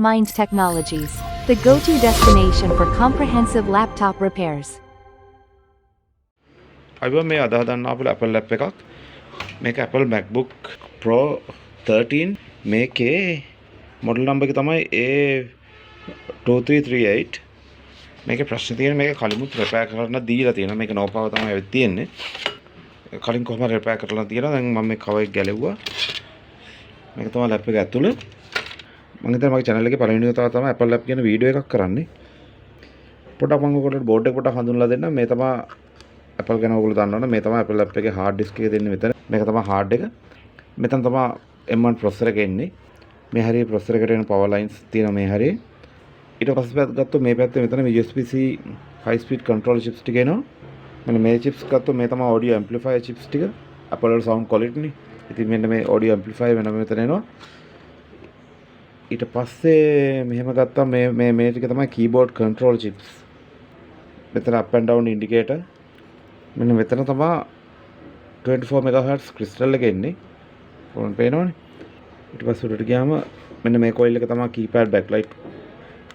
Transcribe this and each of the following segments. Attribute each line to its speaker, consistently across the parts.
Speaker 1: Minds Technologies, the go-to destination for comprehensive laptop repairs.
Speaker 2: අයිබෝ මේ අද හදන්න ආපු Apple app එකක්. මේක Apple MacBook Pro 13 මේකේ මොඩල් නම්බර් එක තමයි A2338. මේකේ ප්‍රශ්න තියෙන මේක කලිමුත් රිපෙයාර් කරන්න දීලා තියෙනවා. මේක නෝපාව තමයි ඇවිත් තියෙන්නේ. කලින් කොහොමද රිපෙයාර් කරලා තියෙනවා. දැන් මම මේ කවර් එක ගැලෙව්වා. මේක තමයි ලැප් එක ඇතුළේ. මම හිතන්නේ මගේ channel එකේ පළවෙනි වතාව තමයි Apple app ගැන වීඩියෝ එකක් කරන්නේ. පොඩක් මම ඔයගොල්ලන්ට බෝඩ් එක පොඩක් හඳුන්වලා දෙන්න. මේ තමයි Apple ගැන ඔයගොල්ලෝ දන්නවනේ මේ තමයි Apple app එකේ hard disk එක දෙන්නේ මෙතන. මේක තමයි hard එක. මෙතන තමයි M1 processor එක එන්නේ. මේ හරිය processor එකට එන power lines තියෙනවා මේ හරිය. ඊට පස්සේ ගත්තොත් මේ පැත්තේ මෙතන USB-C high speed control chips ටික එනවා. මෙන්න මේ chips ගත්තොත් මේ තමයි audio amplifier chips ටික. Apple වල sound quality නේ. ඉතින් මෙන්න මේ audio amplifier වෙනම මෙතන එනවා. ඊට පස්සේ මෙහෙම ගත්තා මේ ටික තමයි keyboard control chips. මෙතන up and down indicator. මෙන්න මෙතන තමයි 24 MHz crystal එක එන්නේ. ඔන්න පේනවනේ. ඊට පස්සේ උඩට ගියාම මෙන්න මේ coil එක තමයි keypad backlight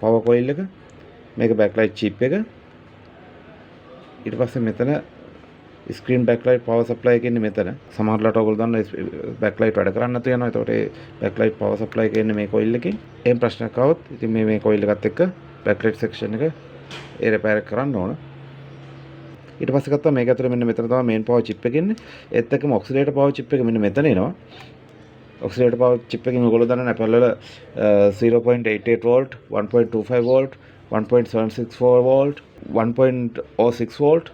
Speaker 2: power coil එක. මේක backlight chip එක. ඊට පස්සේ මෙතන screen backlight power supply එක ඉන්නේ මෙතන. සමහරවිට ඔයගොල්ලෝ දන්න backlight වැඩ කරන්නේ නැතු වෙනවා. ඒතකොට ඒ backlight power supply එක ඉන්නේ මේ coil එකේ. එහෙම ප්‍රශ්නයක් ආවොත් ඉතින් මේ coil එකත් එක්ක backlight section එක ඒ repair කරන්න ඕන. ඊට පස්සේ ගත්තා මේක ඇතුලේ මෙන්න මෙතන තමයි main power chip එක ඉන්නේ. ඒත් එක්කම oscillator power chip එක මෙන්න මෙතන එනවා. oscillator power chip එකෙන් ඔයගොල්ලෝ දන්නනේ Apple වල 0.88 volt, 1.25 volt, 1.764 volt, 1.06 volt,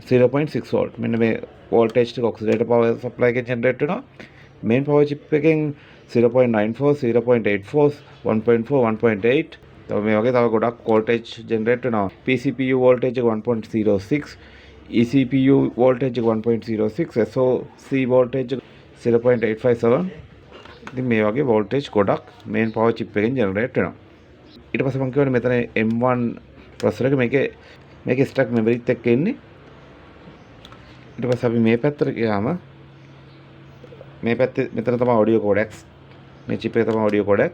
Speaker 2: 0.6 volt. මෙන්න මේ voltage ටික oscillator power supply එකෙන් generate වෙනවා. main power chip එකෙන් 0.94, 0.84, 1.4, 1.8 තව මේ වගේ තව ගොඩක් voltage generate වෙනවා. PCPU voltage එක 1.06, eCPU voltage එක 1.06, SoC voltage එක 0.857. ඉතින් මේ වගේ voltage ගොඩක් main power chip එකෙන් generate වෙනවා. ඊට පස්සේ මම කියවනේ මෙතන M1 processor එක මේකේ stack memory එකත් එක්ක ඉන්නේ. ඊට පස්සේ අපි මේ පැත්තට ගියාම මේ පැත්තේ මෙතන තමයි audio codecs. මේ chip එක තමයි audio codec.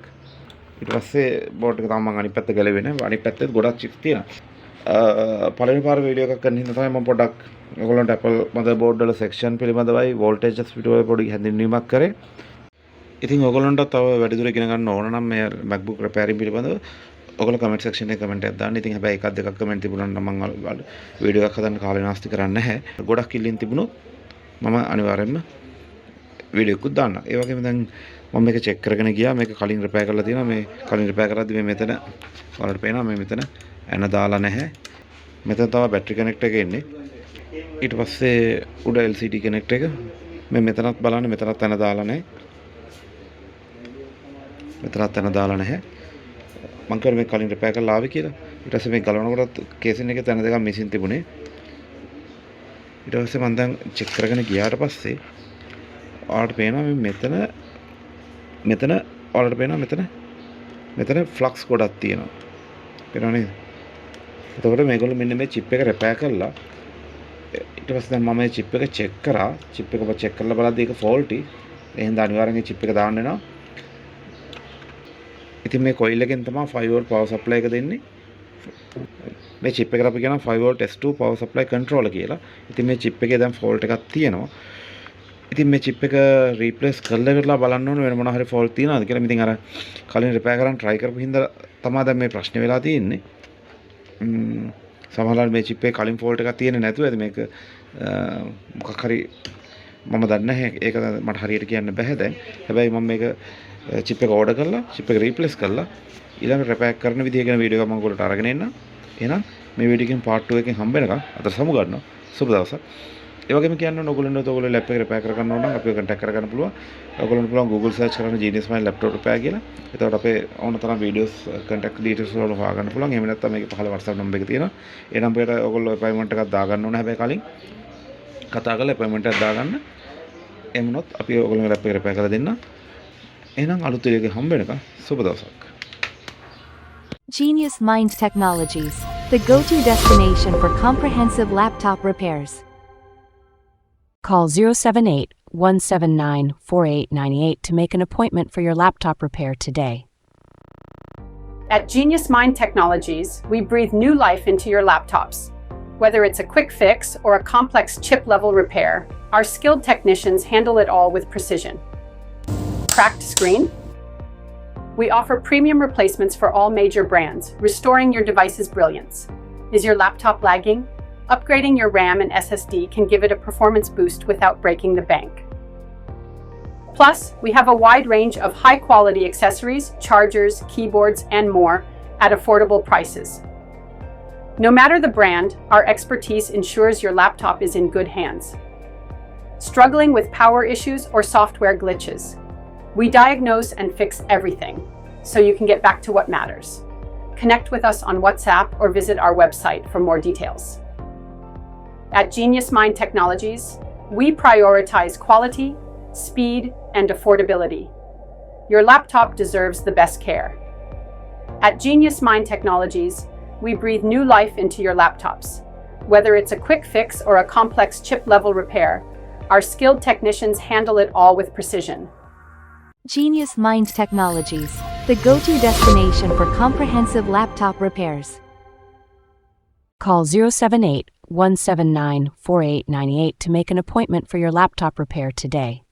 Speaker 2: ඊට පස්සේ බෝඩ් එක තමයි මම අනිත් පැත්ත ගැලවෙන්නේ. අනිත් පැත්තේ ගොඩක් chips තියෙනවා. පළවෙනි පාර වීඩියෝ එකක් කරන හින්දා තමයි මම පොඩ්ඩක් ඔයගොල්ලන්ට Apple motherboard වල section පිළිබඳවයි voltages පිටුවේ පොඩි හැඳින්වීමක් කරේ. ඉතින් ඔයගොල්ලන්ට තව වැඩිදුර ඉගෙන ගන්න ඕන නම් මේ MacBook repairing පිළිබඳව ඔයගොල්ලෝ comment section එකේ comment එකක් දාන්න. ඉතින් හැබැයි එකක් දෙකක් comment තිබුණා නම් මම වීඩියෝ එකක් හදන්න කාලේ නාස්ති කරන්නේ නැහැ. ගොඩක් ඉල්ලීම් තිබුණොත් මම අනිවාර්යයෙන්ම වීඩියෝ එකක් දාන්න. ඒ වගේම දැන් මම මේක චෙක් කරගෙන ගියා. මේක කලින් රිපෙයාර් කරලා තියෙනවා. මේ කලින් රිපෙයාර් කරද්දි මේ මෙතන ඔයාලට පේනවා මේ මෙතන ඇන දාලා නැහැ. මෙතන තමයි බැටරි කනෙක්ටර් එක එන්නේ. ඊට පස්සේ උඩ LCD කනෙක්ටර් එක. මේ මෙතනත් බලන්න මෙතනත් ඇන දාලා නැහැ. මෙතනත් ඇන දාලා නැහැ. මම කර මේ කලින් රිපෙයාර් කරලා ආවේ කියලා. ඊට පස්සේ මේ ගලවනකොට කේසින් එකේ තැන දෙකක් මිසින් තිබුණේ. ඊට පස්සේ මම දැන් චෙක් කරගෙන ගියාට පස්සේ ඔයාලට පේනවා මෙතන ඔයාලට පේනවා මෙතන ෆ්ලක්ස් ගොඩක් තියෙනවා. පේනව නේද? එතකොට මේගොල්ලෝ මෙන්න මේ chip එක රිපෙයාර් කරලා ඊට පස්සේ දැන් මම මේ chip එක චෙක් කරා. chip එක චෙක් කරලා බලද්දී ඒක faulty. එහෙනම් අනිවාර්යෙන් මේ chip එක දාන්න වෙනවා. ඉතින් මේ coil එකෙන් තමයි 5 volt power supply එක දෙන්නේ. මේ chip එකට අපි කියනවා 5 volt S2 power supply controller කියලා. ඉතින් මේ chip එකේ දැන් fault එකක් තියෙනවා. ඉතින් මේ chip එක replace කරලා ඉවරලා බලන්න ඕනේ වෙන මොන හරි fault තියෙනවද කියලා. ඉතින් අර කලින් repair කරන් try කරපු හින්දා තමයි දැන් මේ ප්‍රශ්නේ වෙලා තියෙන්නේ. සමහරවිට මේ chip එකේ කලින් fault එකක් තියෙන්නේ නැතුව ඇති මේක මොකක් හරි මම දන්නේ නැහැ. ඒක මට හරියට කියන්න බෑ දැන්. හැබැයි මම මේක chip එක order කරලා chip එක replace කරලා ඊළඟ repair කරන විදිය ගැන වීඩියෝ එකක් මම ඔයගොල්ලන්ට අරගෙන එන්නම්. එහෙනම් මේ වීඩියෝ එකෙන් part 2 එකෙන් හම්බ වෙනකම් අද සමු ගන්නවා. සුබ දවසක්. ඒ වගේම කියන්න ඕන ඔයගොල්ලෝ ලැප් එක repair කරගන්න ඕන නම් අපිව contact කරගන්න පුළුවන්. ඔයගොල්ලන්ට පුළුවන් Google search කරන්න Genius Mind laptop repair කියලා. එතකොට අපේ ඕන තරම් videos contact details වල හොයාගන්න පුළුවන්. එහෙම නැත්නම් මේකේ පහළ WhatsApp number එක තියෙනවා. ඒ number එකට ඔයගොල්ලෝ appointment එකක් දාගන්න ඕන. හැබැයි කලින් කතා කරලා appointment එකක් දාගන්න. එහෙම වුණොත් අපි ඔයගොල්ලන්ගේ ලැප් එක repair කරලා දෙන්න. එහෙනම් අලුත් වීඩියෝ එකක් හම්බ වෙනකම් සුබ දවසක්.
Speaker 1: Genius Minds Technologies, the go-to destination for comprehensive laptop repairs.
Speaker 3: Call 078-179-4898 to make an appointment for your laptop repair today.
Speaker 4: At Genius Mind Technologies, we breathe new life into your laptops. Whether it's a quick fix or a complex chip-level repair, our skilled technicians handle it all with precision. Cracked screen? We offer premium replacements for all major brands, restoring your device's brilliance. Is your laptop lagging? Upgrading your RAM and SSD can give it a performance boost without breaking the bank. Plus, we have a wide range of high-quality accessories, chargers, keyboards, and more at affordable prices. No matter the brand, our expertise ensures your laptop is in good hands. Struggling with power issues or software glitches? We diagnose and fix everything, so you can get back to what matters. Connect with us on WhatsApp or visit our website for more details. At Genius Mind Technologies, we prioritize quality, speed, and affordability. Your laptop deserves the best care. At Genius Mind Technologies, we breathe new life into your laptops. Whether it's a quick fix or a complex chip-level repair, our skilled technicians handle it all with precision.
Speaker 1: Genius Mind Technologies, the go-to destination for comprehensive laptop repairs.
Speaker 3: Call 078-179-4898 to make an appointment for your laptop repair today.